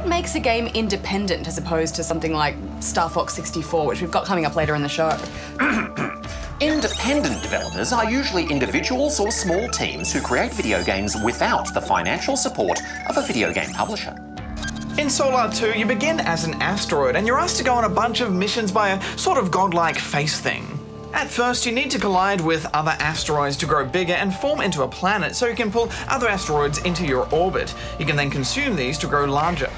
what makes a game independent as opposed to something like Star Fox 64, which we've got coming up later in the show? Independent developers are usually individuals or small teams who create video games without the financial support of a video game publisher. In Solar 2, you begin as an asteroid and you're asked to go on a bunch of missions by a sort of godlike face thing. At first, you need to collide with other asteroids to grow bigger and form into a planet so you can pull other asteroids into your orbit. You can then consume these to grow larger.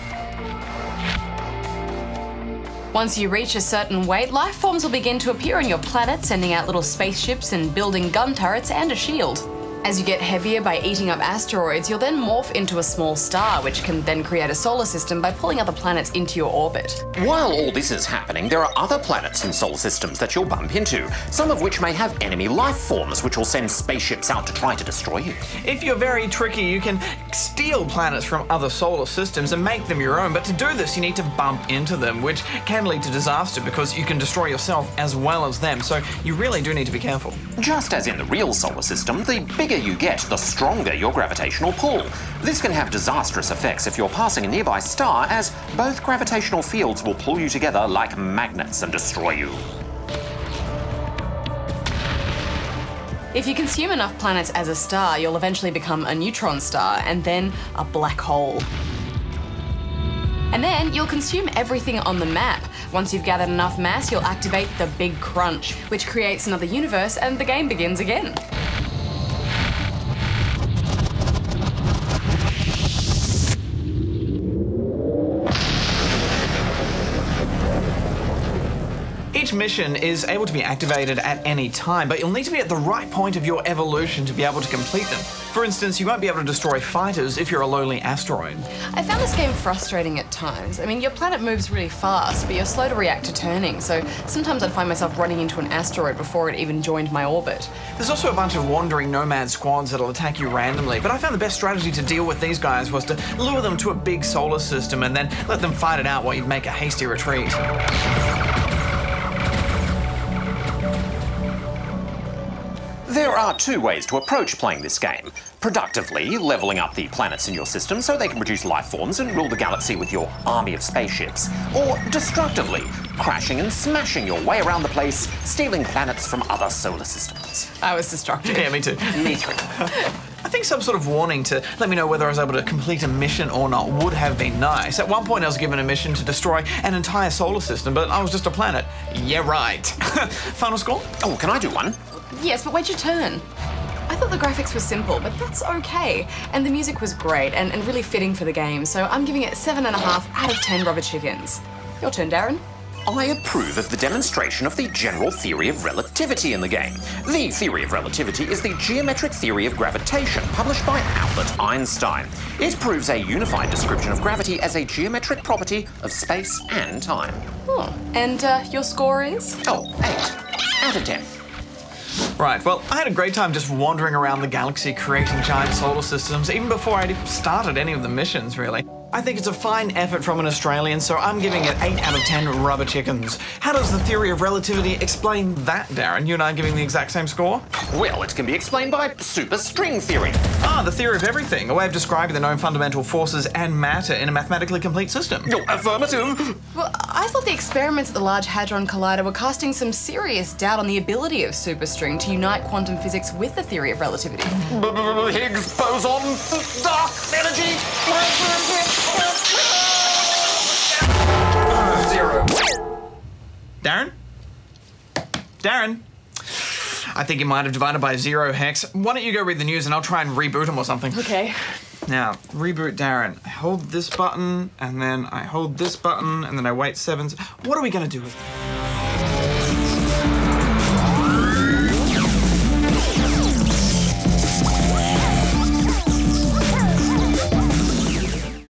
Once you reach a certain weight, life forms will begin to appear on your planet, sending out little spaceships and building gun turrets and a shield. As you get heavier by eating up asteroids, you'll then morph into a small star, which can then create a solar system by pulling other planets into your orbit. While all this is happening, there are other planets and solar systems that you'll bump into, some of which may have enemy life forms which will send spaceships out to try to destroy you. If you're very tricky, you can steal planets from other solar systems and make them your own, but to do this you need to bump into them, which can lead to disaster because you can destroy yourself as well as them, so you really do need to be careful. Just as in the real solar system, the bigger you get, the stronger your gravitational pull. This can have disastrous effects if you're passing a nearby star, as both gravitational fields will pull you together like magnets and destroy you. If you consume enough planets as a star, you'll eventually become a neutron star and then a black hole. And then you'll consume everything on the map. Once you've gathered enough mass, you'll activate the Big Crunch, which creates another universe and the game begins again. Each mission is able to be activated at any time, but you'll need to be at the right point of your evolution to be able to complete them. For instance, you won't be able to destroy fighters if you're a lowly asteroid. I found this game frustrating at times. I mean, your planet moves really fast, but you're slow to react to turning, so sometimes I'd find myself running into an asteroid before it even joined my orbit. There's also a bunch of wandering nomad squads that'll attack you randomly, but I found the best strategy to deal with these guys was to lure them to a big solar system and then let them fight it out while you'd make a hasty retreat. There are two ways to approach playing this game. Productively, leveling up the planets in your system so they can produce life forms and rule the galaxy with your army of spaceships. Or destructively, crashing and smashing your way around the place, stealing planets from other solar systems. I was destructive. Yeah, me too. Me too. I think some sort of warning to let me know whether I was able to complete a mission or not would have been nice. At one point I was given a mission to destroy an entire solar system, but I was just a planet. Yeah, right. Final score? Oh, can I do one? Yes, but wait your turn. I thought the graphics were simple, but that's okay. And the music was great and really fitting for the game, so I'm giving it 7.5 out of 10 rubber chickens. Your turn, Darren. I approve of the demonstration of the general theory of relativity in the game. The theory of relativity is the geometric theory of gravitation published by Albert Einstein. It proves a unified description of gravity as a geometric property of space and time. Oh, and your score is? Oh, 8 out of 10. Right, well, I had a great time just wandering around the galaxy creating giant solar systems, even before I'd started any of the missions, really. I think it's a fine effort from an Australian, so I'm giving it 8 out of 10 rubber chickens. How does the theory of relativity explain that, Darren? You and I are giving the exact same score? Well, it can be explained by superstring theory. Ah, the theory of everything, a way of describing the known fundamental forces and matter in a mathematically complete system. Oh, affirmative. Well, I thought the experiments at the Large Hadron Collider were casting some serious doubt on the ability of superstring to unite quantum physics with the theory of relativity. Higgs boson, dark energy. 0. Darren? Darren? I think you might have divided by 0, Hex. Why don't you go read the news and I'll try and reboot him or something. Okay. Now, reboot Darren. I hold this button, and then I hold this button, and then I wait 7 seconds. What are we going to do with this?